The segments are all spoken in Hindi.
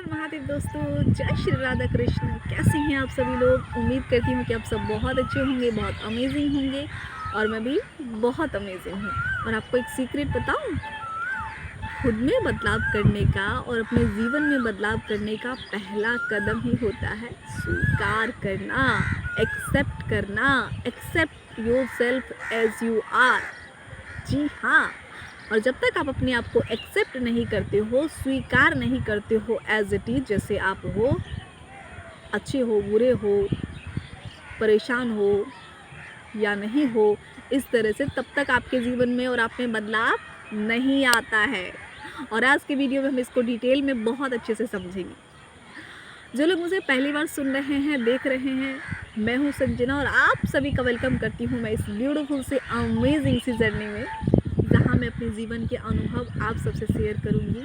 महादेव दोस्तों, जय श्री राधा कृष्ण। कैसे हैं आप सभी लोग? उम्मीद करती हूँ कि आप सब बहुत अच्छे होंगे, बहुत अमेजिंग होंगे और मैं भी बहुत अमेजिंग हूँ। और आपको एक सीक्रेट बताऊँ, खुद में बदलाव करने का और अपने जीवन में बदलाव करने का पहला कदम ही होता है स्वीकार करना, एक्सेप्ट करना। Accept yourself as you are. जी हाँ। और जब तक आप अपने आप को एक्सेप्ट नहीं करते हो, स्वीकार नहीं करते हो एज इट इज, जैसे आप हो, अच्छे हो, बुरे हो, परेशान हो या नहीं हो, इस तरह से, तब तक आपके जीवन में और आप में बदलाव नहीं आता है। और आज के वीडियो में हम इसको डिटेल में बहुत अच्छे से समझेंगे। जो लोग मुझे पहली बार सुन रहे हैं, देख रहे हैं, मैं हूँ संजना और आप सभी का वेलकम करती हूँ मैं इस ब्यूटीफुल से अमेजिंग सी जर्नी में, जहाँ मैं अपने जीवन के अनुभव आप सबसे शेयर करूँगी,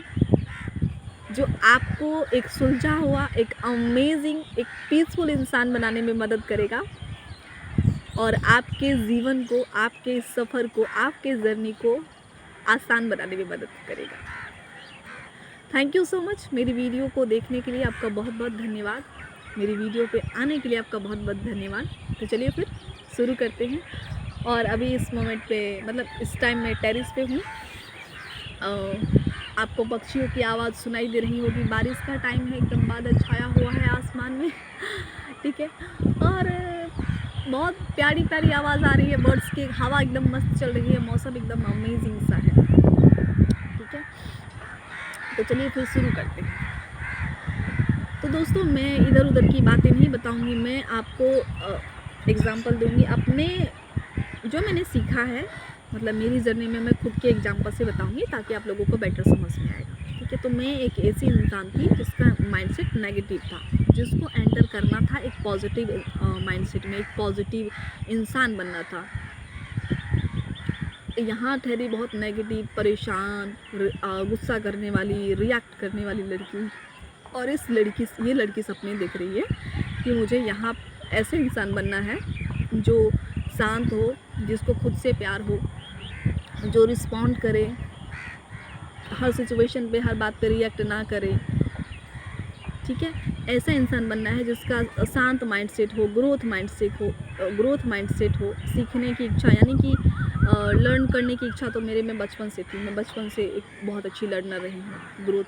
जो आपको एक सुलझा हुआ, एक अमेजिंग, एक पीसफुल इंसान बनाने में मदद करेगा और आपके जीवन को, आपके सफ़र को, आपके जर्नी को आसान बनाने में मदद करेगा। Thank you so much. मेरी वीडियो को देखने के लिए आपका बहुत बहुत धन्यवाद। मेरी वीडियो पे आने के लिए आपका बहुत बहुत धन्यवाद। तो चलिए फिर शुरू करते हैं। और अभी इस मोमेंट पे, मतलब इस टाइम मैं टेरेस पे हूँ। आपको पक्षियों की आवाज़ सुनाई दे रही होगी। बारिश का टाइम है, एकदम बादल छाया हुआ है आसमान में। ठीक है। और बहुत प्यारी प्यारी आवाज़ आ रही है बर्ड्स की, हवा एकदम मस्त चल रही है, मौसम एकदम अमेजिंग सा है। ठीक है। तो चलिए फिर शुरू करते हैं। तो दोस्तों, मैं इधर उधर की बातें नहीं बताऊंगी, मैं आपको एग्जांपल दूंगी अपने, जो मैंने सीखा है, मतलब मेरी जर्नी में मैं खुद के एग्जांपल से बताऊंगी ताकि आप लोगों को बेटर समझ में आएगा। ठीक है। तो मैं एक ऐसी इंसान थी जिसका माइंडसेट नेगेटिव था, जिसको एंटर करना था एक पॉजिटिव माइंडसेट में, एक पॉजिटिव इंसान बनना था। यहाँ ठहरी बहुत नेगेटिव, परेशान, गुस्सा करने वाली, रिएक्ट करने वाली लड़की। और ये लड़की सपने देख रही है कि मुझे यहाँ ऐसे इंसान बनना है जो शांत हो, जिसको खुद से प्यार हो, जो रिस्पॉन्ड करे, हर सिचुएशन पे, हर बात पे रिएक्ट ना करे। ठीक है। ऐसा इंसान बनना है जिसका शांत माइंडसेट हो, ग्रोथ माइंडसेट हो, सीखने की इच्छा, यानी कि लर्न करने की इच्छा तो मेरे में बचपन से थी। मैं बचपन से एक बहुत अच्छी लर्नर रही हूँ, ग्रोथ,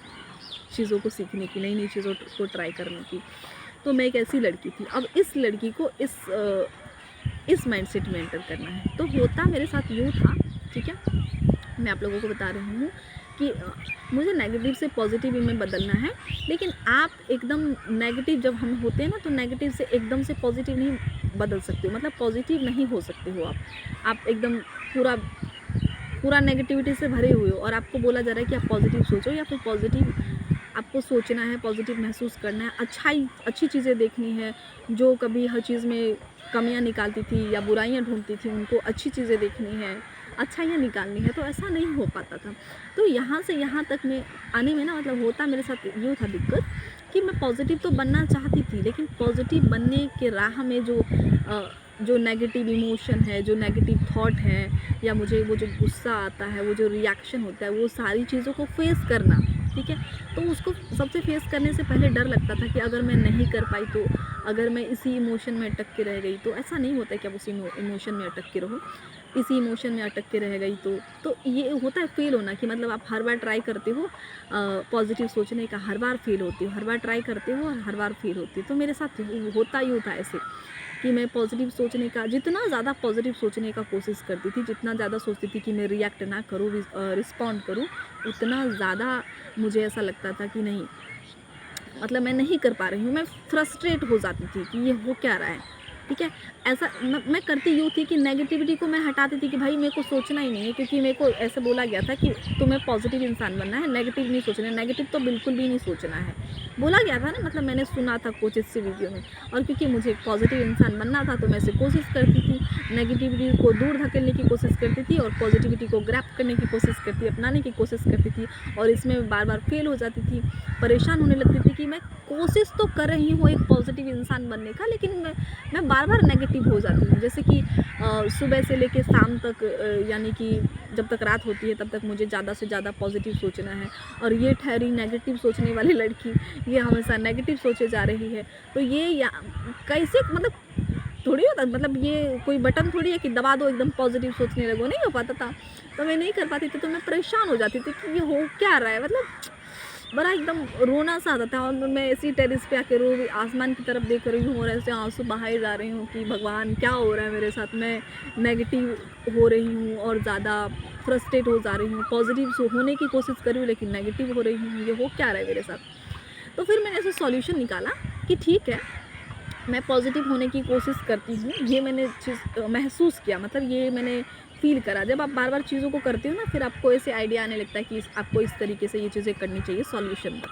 चीज़ों को सीखने की, नई नई चीज़ों को ट्राई करने की। तो मैं एक ऐसी लड़की थी। अब इस लड़की को इस माइंडसेट में एंटर करना है। तो होता मेरे साथ यूँ था। ठीक है। मैं आप लोगों को बता रही हूँ कि मुझे नेगेटिव से पॉजिटिव में बदलना है। लेकिन आप एकदम नेगेटिव जब हम होते हैं ना, तो नेगेटिव से एकदम से पॉजिटिव नहीं बदल सकते हो, मतलब पॉजिटिव नहीं हो सकते हो आप एकदम पूरा नेगेटिविटी से भरे हुए हो और आपको बोला जा रहा है कि आप पॉजिटिव सोचो, या फिर पॉजिटिव आपको सोचना है, पॉजिटिव महसूस करना है, अच्छी चीज़ें देखनी है। जो कभी हर चीज़ में कमियां निकालती थी या बुराइयां ढूंढती थी, उनको अच्छी चीज़ें देखनी है, अच्छाइयाँ निकालनी है। तो ऐसा नहीं हो पाता था। तो यहाँ से यहाँ तक मैं आने में ना, मतलब होता मेरे साथ यूँ था दिक्कत कि मैं पॉजिटिव तो बनना चाहती थी, लेकिन पॉजिटिव बनने के राह में जो नेगेटिव इमोशन है, जो नेगेटिव थॉट है, या मुझे वो जो गुस्सा आता है, वो जो रिएक्शन होता है, वो सारी चीज़ों को फेस करना। ठीक है। तो उसको सबसे फेस करने से पहले डर लगता था कि अगर मैं नहीं कर पाई तो, अगर मैं इसी इमोशन में अटक के रह गई तो। ऐसा नहीं होता है कि आप उसी इमोशन में अटक के रहो, इसी इमोशन में अटक के रह गई तो ये होता है फेल होना, कि मतलब आप हर बार ट्राई करते हो पॉजिटिव सोचने का, हर बार फेल होती हो, हर बार ट्राई करते हो और हर बार फेल होती हो। तो मेरे साथ होता यूँ था ऐसे कि मैं पॉजिटिव सोचने का, जितना ज़्यादा पॉजिटिव सोचने का कोशिश करती थी, जितना ज़्यादा सोचती थी कि मैं रिएक्ट ना करूँ, रिस्पॉन्ड करूँ, उतना ज़्यादा मुझे ऐसा लगता था कि नहीं, मतलब मैं नहीं कर पा रही हूँ। मैं फ्रस्ट्रेट हो जाती थी कि ये हो क्या रहा है। ठीक है। ऐसा मैं करती यूँ थी कि नेगेटिविटी को मैं हटाती थी कि भाई मेरे को सोचना ही नहीं है, क्योंकि मेरे को ऐसे बोला गया था कि तुम्हें पॉजिटिव इंसान बनना है, नेगेटिव नहीं सोचना है, नेगेटिव तो बिल्कुल भी नहीं सोचना है, बोला गया था ना, मतलब मैंने सुना था कोचेस से, वीडियो में। और क्योंकि मुझे पॉजिटिव इंसान बनना था तो मैं ऐसे कोशिश करती थी, नेगेटिविटी को दूर धकेलने की कोशिश करती थी और पॉजिटिविटी को ग्रैब करने की कोशिश करती, अपनाने की कोशिश करती थी। और इसमें बार बार फेल हो जाती थी, परेशान होने लगती थी कि मैं कोशिश तो कर रही हूँ एक पॉजिटिव इंसान बनने का, लेकिन मैं बार बार नेगेटिव हो जाती हूँ। जैसे कि सुबह से लेकर शाम तक, यानी कि जब तक रात होती है तब तक मुझे ज़्यादा से ज़्यादा पॉजिटिव सोचना है, और ये ठहरी नेगेटिव सोचने वाली लड़की, ये हमेशा नेगेटिव सोचे जा रही है। तो ये या कैसे, मतलब थोड़ी होता, मतलब ये कोई बटन थोड़ी है कि दबा दो एकदम पॉजिटिव सोचने लगो, नहीं हो पाता था। तो मैं नहीं कर पाती थी, तो मैं परेशान हो जाती थी कि ये हो क्या रहा है, मतलब बड़ा एकदम रोना सा आता था। और मैं ऐसी टेरेस पे आके रो रही, आसमान की तरफ देख रही हूँ और ऐसे आंसू बहाए जा रही हूँ कि भगवान क्या हो रहा है मेरे साथ, मैं नेगेटिव हो रही हूँ और ज़्यादा फ्रस्ट्रेट हो जा रही हूँ, पॉजिटिव होने की कोशिश कर रही हूँ लेकिन नेगेटिव हो रही हूँ, ये हो क्या रहा है मेरे साथ। तो फिर मैंने ऐसे सॉल्यूशन निकाला कि ठीक है, मैं पॉजिटिव होने की कोशिश करती हूँ। ये मैंने चीज़ महसूस किया, मतलब ये मैंने फ़ील करा। जब आप बार बार चीज़ों को करते हो ना, फिर आपको ऐसे आइडिया आने लगता है कि आपको इस तरीके से ये चीज़ें करनी चाहिए सॉल्यूशन पर,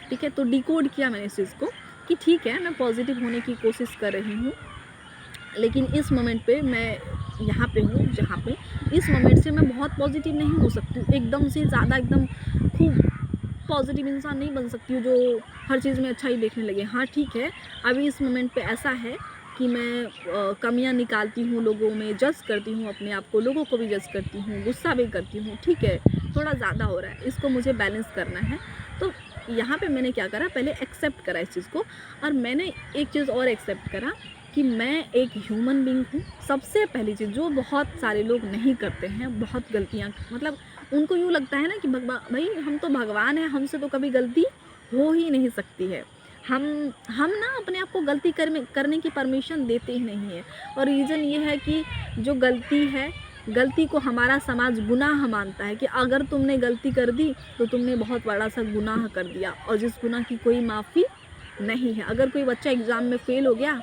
ठीक है। तो डिकोड किया मैंने इस चीज़ को कि ठीक है, मैं पॉजिटिव होने की कोशिश कर रही हूँ, लेकिन इस मोमेंट पे मैं यहाँ पे हूँ जहाँ पे इस मोमेंट से मैं बहुत पॉजिटिव नहीं हो सकती हूँ, एकदम से ज़्यादा एकदम खूब पॉजिटिव इंसान नहीं बन सकती हूँ जो हर चीज़ में अच्छा ही देखने लगे। हाँ ठीक है, अभी इस मोमेंट पे ऐसा है कि मैं कमियां निकालती हूँ लोगों में, जज करती हूँ अपने आप को, लोगों को भी जज करती हूँ, गुस्सा भी करती हूँ, ठीक है, थोड़ा ज़्यादा हो रहा है, इसको मुझे बैलेंस करना है। तो यहाँ पे मैंने क्या करा, पहले एक्सेप्ट करा इस चीज़ को, और मैंने एक चीज़ और एक्सेप्ट करा कि मैं एक ह्यूमन बीइंग हूँ। सबसे पहली चीज़ जो बहुत सारे लोग नहीं करते हैं, बहुत गलतियाँ, मतलब उनको यूँ लगता है ना कि भाई हम तो भगवान हैं, हमसे तो कभी गलती हो ही नहीं सकती है। हम ना अपने आप को गलती करने की परमिशन देते ही नहीं है। और रीज़न ये है कि जो गलती है, गलती को हमारा समाज गुनाह मानता है कि अगर तुमने गलती कर दी तो तुमने बहुत बड़ा सा गुनाह कर दिया, और जिस गुनाह की कोई माफ़ी नहीं है। अगर कोई बच्चा एग्ज़ाम में फ़ेल हो गया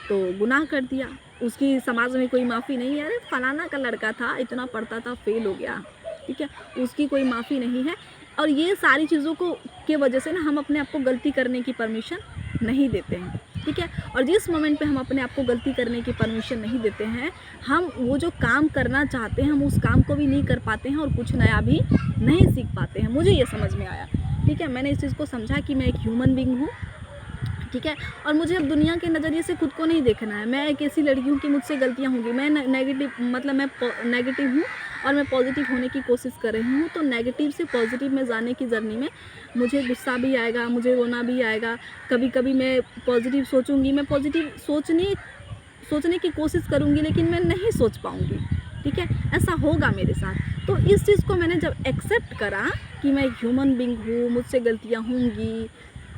तो गुनाह कर दिया, उसकी समाज में कोई माफ़ी नहीं है। अरे फलाना का लड़का था, इतना पढ़ता था, फ़ेल हो गया, ठीक है, उसकी कोई माफ़ी नहीं है। और ये सारी चीज़ों को के वजह से ना हम अपने आप को गलती करने की परमिशन नहीं देते हैं, ठीक है। और जिस मोमेंट पे हम अपने आप को गलती करने की परमिशन नहीं देते हैं, हम वो जो काम करना चाहते हैं हम उस काम को भी नहीं कर पाते हैं और कुछ नया भी नहीं सीख पाते हैं। मुझे ये समझ में आया, ठीक है, मैंने इस चीज़ को समझा कि मैं एक ह्यूमन बीइंग हूँ, ठीक है। और मुझे अब दुनिया के नज़रिए से खुद को नहीं देखना है। मैं एक ऐसी लड़की हूँ कि मुझसे गलतियाँ होंगी, मैं नेगेटिव, मतलब मैं नेगेटिव हूँ और मैं पॉजिटिव होने की कोशिश कर रही हूँ। तो नेगेटिव से पॉजिटिव में जाने की जर्नी में मुझे गुस्सा भी आएगा, मुझे रोना भी आएगा, कभी कभी मैं पॉजिटिव सोचूंगी, मैं पॉजिटिव सोचने की कोशिश करूँगी लेकिन मैं नहीं सोच पाऊँगी, ठीक है, ऐसा होगा मेरे साथ। तो इस चीज़ को मैंने जब एक्सेप्ट करा कि मैं ह्यूमन बीइंग हूँ, मुझसे गलतियाँ होंगी,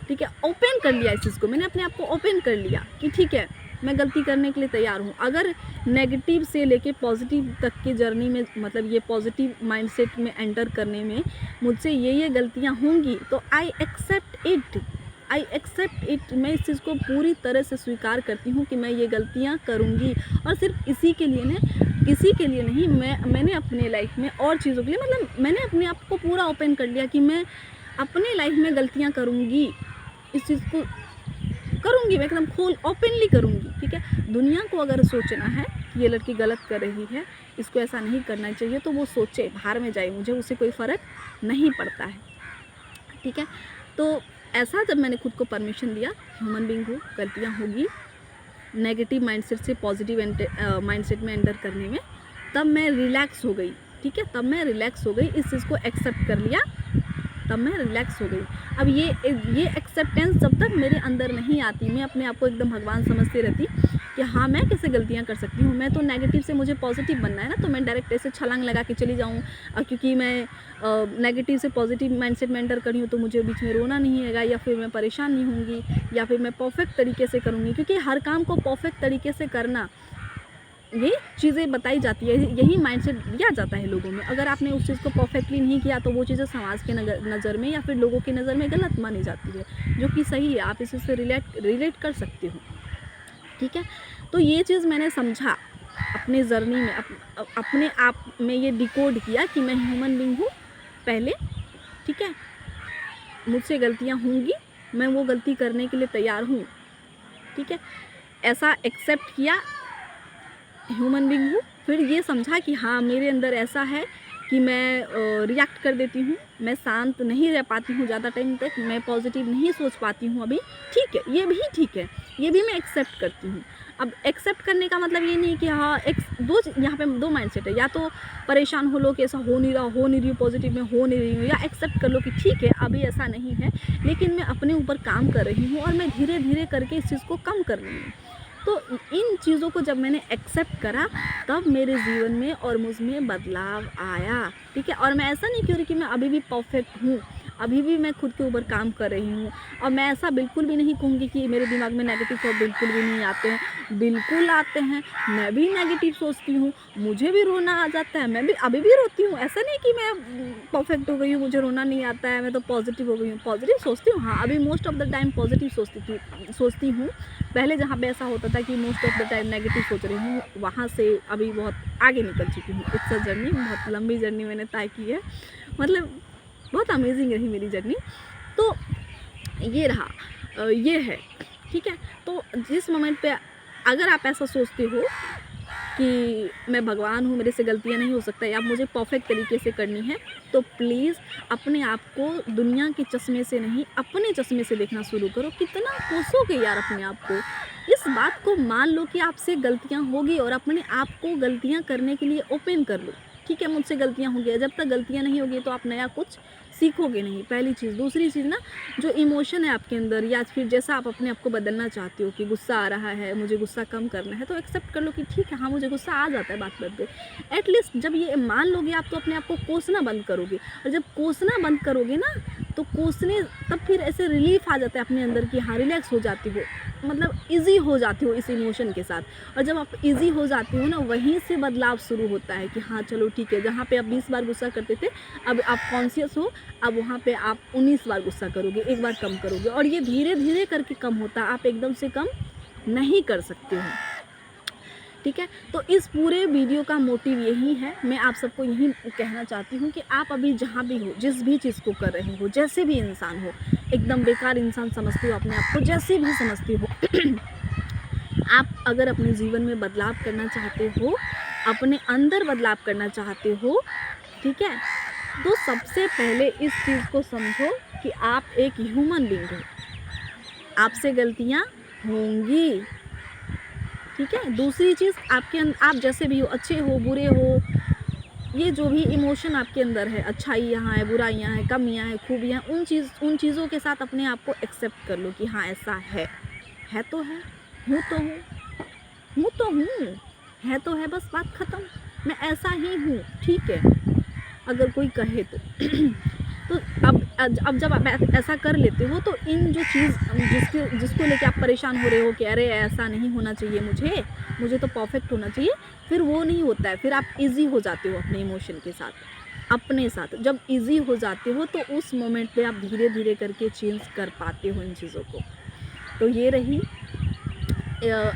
ठीक है, ओपन कर लिया इस चीज़ को, मैंने अपने आप को ओपन कर लिया कि ठीक है, मैं गलती करने के लिए तैयार हूँ। अगर नेगेटिव से लेके पॉजिटिव तक की जर्नी में, मतलब ये पॉजिटिव माइंडसेट में एंटर करने में मुझसे ये गलतियाँ होंगी, तो आई एक्सेप्ट इट, मैं इस चीज़ को पूरी तरह से स्वीकार करती हूँ कि मैं ये गलतियाँ करूँगी। और सिर्फ इसी के लिए नहीं, मैंने अपने लाइफ में और चीज़ों के लिए, मतलब मैंने अपने आप को पूरा ओपन कर लिया कि मैं अपने लाइफ में गलतियाँ करूँगी, इस चीज़ को करूँगी, मैं एकदम ओपनली करूँगी, ठीक है। दुनिया को अगर सोचना है कि ये लड़की गलत कर रही है, इसको ऐसा नहीं करना चाहिए, तो वो सोचे, बाहर में जाए, मुझे उससे कोई फ़र्क नहीं पड़ता है, ठीक है। तो ऐसा जब मैंने खुद को परमिशन दिया, ह्यूमन बीइंग हूँ, गलतियाँ होगी, नेगेटिव माइंडसेट से पॉजिटिव माइंडसेट में एंटर करने में, तब मैं रिलैक्स हो गई, ठीक है, तब मैं रिलैक्स हो गई, इस चीज़ को एक्सेप्ट कर लिया, तब मैं रिलैक्स हो गई। अब ये एक्सेप्टेंस जब तक मेरे अंदर नहीं आती, मैं अपने आप को एकदम भगवान समझती रहती कि हाँ मैं कैसे गलतियाँ कर सकती हूँ, मैं तो नेगेटिव से मुझे पॉजिटिव बनना है ना, तो मैं डायरेक्ट ऐसे छलांग लगा के चली जाऊँ, क्योंकि मैं नेगेटिव से पॉजिटिव माइंडसेट में एंटर करी हूँ, तो मुझे बीच में रोना नहीं आएगा, या फिर मैं परेशान नहीं होंगी, या फिर मैं परफेक्ट तरीके से करूँगी, क्योंकि हर काम को परफेक्ट तरीके से करना, ये चीज़ें बताई जाती है, यही माइंडसेट दिया जाता है लोगों में। अगर आपने उस चीज़ को परफेक्टली नहीं किया तो वो चीज़ें समाज के नज़र में या फिर लोगों की नज़र में गलत मानी जाती है, जो कि सही है, आप इससे रिलेट कर सकते हो, ठीक है। तो ये चीज़ मैंने समझा अपने जर्नी में, अपने आप में ये डिकोड किया कि मैं ह्यूमन बीइंग हूँ पहले, ठीक है, मुझसे गलतियाँ होंगी, मैं वो गलती करने के लिए तैयार हूँ, ठीक है, ऐसा एक्सेप्ट किया, ह्यूमन बीइंग हूँ। फिर ये समझा कि हाँ मेरे अंदर ऐसा है कि मैं रिएक्ट कर देती हूँ, मैं शांत नहीं रह पाती हूँ ज़्यादा टाइम तक, मैं पॉजिटिव नहीं सोच पाती हूँ अभी, ठीक है, ये भी ठीक है, ये भी मैं एक्सेप्ट करती हूँ। अब एक्सेप्ट करने का मतलब ये नहीं कि हाँ यहाँ पे दो माइंडसेट है, या तो परेशान हो लो कि ऐसा हो नहीं रही पॉजिटिव में हो नहीं रही हूँ, या एक्सेप्ट कर लो कि ठीक है अभी ऐसा नहीं है, लेकिन मैं अपने ऊपर काम कर रही हूँ और मैं धीरे धीरे करके इस चीज़ को कम कर रही हूँ। तो इन चीज़ों को जब मैंने एक्सेप्ट करा तब मेरे जीवन में और मुझ में बदलाव आया, ठीक है। और मैं ऐसा नहीं कह रही कि मैं अभी भी परफेक्ट हूँ, अभी भी मैं खुद के ऊपर काम कर रही हूँ, और मैं ऐसा बिल्कुल भी नहीं कहूँगी कि मेरे दिमाग में नेगेटिव थॉट बिल्कुल भी नहीं आते हैं, बिल्कुल आते हैं। मैं भी नेगेटिव सोचती हूँ, मुझे भी रोना आ जाता है, मैं भी अभी भी रोती हूँ। ऐसा नहीं कि मैं परफेक्ट हो गई हूँ, मुझे रोना नहीं आता है, मैं तो पॉजिटिव हो गई हूँ, पॉजिटिव सोचती हूँ। हाँ, अभी most of the time positive सोचती हूँ। पहले जहाँ पे ऐसा होता था कि most of the time negative सोच रही हूँ, वहाँ से अभी बहुत आगे निकल चुकी हूँ। इट्स अ जर्नी, बहुत लंबी जर्नी मैंने तय की है, मतलब बहुत अमेजिंग रही मेरी जर्नी। तो ये रहा, ये है, ठीक है। तो जिस मोमेंट पे अगर आप ऐसा सोचते हो कि मैं भगवान हूँ, मेरे से गलतियाँ नहीं हो सकता या मुझे परफेक्ट तरीके से करनी है, तो प्लीज़ अपने आप को दुनिया के चश्मे से नहीं, अपने चश्मे से देखना शुरू करो। कितना कोसोगे यार अपने आप को। इस बात को मान लो कि आपसे गलतियाँ होगी और अपने आप को गलतियाँ करने के लिए ओपन कर लो, ठीक है। मुझसे गलतियाँ होंगी, जब तक गलतियाँ नहीं होगी तो आप नया कुछ सीखोगे नहीं, पहली चीज़। दूसरी चीज़ ना, जो इमोशन है आपके अंदर, या फिर जैसा आप अपने आप को बदलना चाहते हो कि गुस्सा आ रहा है, मुझे गुस्सा कम करना है, तो एक्सेप्ट कर लो कि ठीक है, हाँ मुझे गुस्सा आ जाता है बात बात पे। एटलीस्ट जब ये मान लोगे आप, तो अपने आप को कोसना बंद करोगे, और जब कोसना बंद करोगे ना, तो कोसने तब फिर ऐसे रिलीफ आ जाता है अपने अंदर कि हाँ रिलैक्स हो जाती हो, मतलब ईजी हो जाती हो इस इमोशन के साथ। और जब आप ईजी हो जाती हो ना, वहीं से बदलाव शुरू होता है कि हाँ चलो ठीक है, जहाँ पे आप 20 बार गुस्सा करते थे, अब आप कॉन्शियस हो, अब वहाँ पे आप 19 बार गुस्सा करोगे, एक बार कम करोगे, और ये धीरे धीरे करके कम होता है, आप एकदम से कम नहीं कर सकते हो, ठीक है। तो इस पूरे वीडियो का मोटिव यही है, मैं आप सबको यही कहना चाहती हूँ कि आप अभी जहाँ भी हो, जिस भी चीज़ को कर रहे हो, जैसे भी इंसान हो, एकदम बेकार इंसान समझते हो अपने आप को, जैसे भी समझते हो आप अगर अपने जीवन में बदलाव करना चाहते हो, अपने अंदर बदलाव करना चाहते हो, ठीक है, तो सबसे पहले इस चीज़ को समझो कि आप एक ह्यूमन बीइंग हो, आपसे गलतियाँ होंगी, ठीक है। दूसरी चीज़, आप जैसे भी हो, अच्छे हो बुरे हो, ये जो भी इमोशन आपके अंदर है, अच्छाई यहाँ है, बुराइयाँ हैं, कमियाँ हैं, खूबियाँ, उन चीज़ों के साथ अपने आप को एक्सेप्ट कर लो कि हाँ ऐसा है तो है, हूँ तो हूँ, है तो है, बस बात ख़त्म, मैं ऐसा ही हूँ, ठीक है, अगर कोई कहे तो तो अब जब आप ऐसा कर लेते हो, तो इन जो चीज़ जिसको लेके आप परेशान हो रहे हो कि अरे ऐसा नहीं होना चाहिए, मुझे तो परफेक्ट होना चाहिए, फिर वो नहीं होता है। फिर आप इजी हो जाते हो अपने इमोशन के साथ, अपने साथ जब इजी हो जाते हो, तो उस मोमेंट पे आप धीरे धीरे करके चेंज कर पाते हो इन चीज़ों को। तो ये रही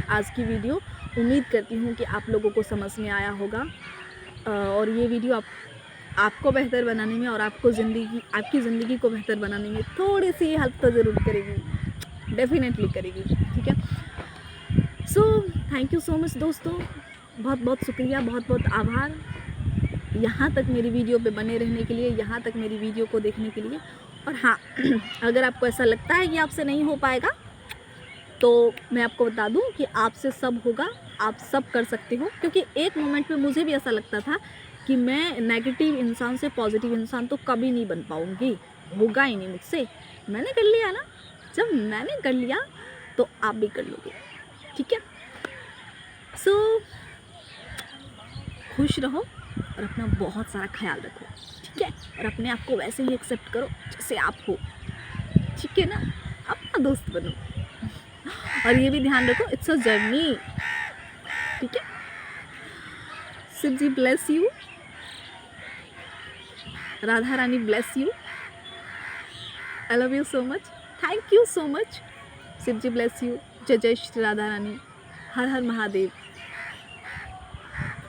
आज की वीडियो। उम्मीद करती हूँ कि आप लोगों को समझ में आया होगा, और ये वीडियो आपको बेहतर बनाने में और आपकी ज़िंदगी को बेहतर बनाने में थोड़ी सी हेल्प तो ज़रूर करेगी, डेफिनेटली करेगी, ठीक है। So thank you so much दोस्तों, बहुत बहुत शुक्रिया, बहुत बहुत आभार यहाँ तक मेरी वीडियो पे बने रहने के लिए, यहाँ तक मेरी वीडियो को देखने के लिए। और हाँ अगर आपको ऐसा लगता है कि आपसे नहीं हो पाएगा, तो मैं आपको बता दूं कि आपसे सब होगा, आप सब कर सकते हो। क्योंकि एक मोमेंट पे मुझे भी ऐसा लगता था कि मैं नेगेटिव इंसान से पॉजिटिव इंसान तो कभी नहीं बन पाऊँगी, होगा ही नहीं मुझसे। मैंने कर लिया ना, जब मैंने कर लिया तो आप भी कर लोगे, ठीक है। सो खुश रहो और अपना बहुत सारा ख्याल रखो, ठीक है, और अपने आप को वैसे ही एक्सेप्ट करो जैसे आप हो, ठीक है ना, अपना दोस्त बनो। और ये भी ध्यान रखो, इट्स अ जर्नी, ठीक है। Shiv ji bless you, Radha Rani bless you, I love you so much, thank you so much. Shiv ji bless you, जय जय श्री राधा रानी, हर हर महादेव।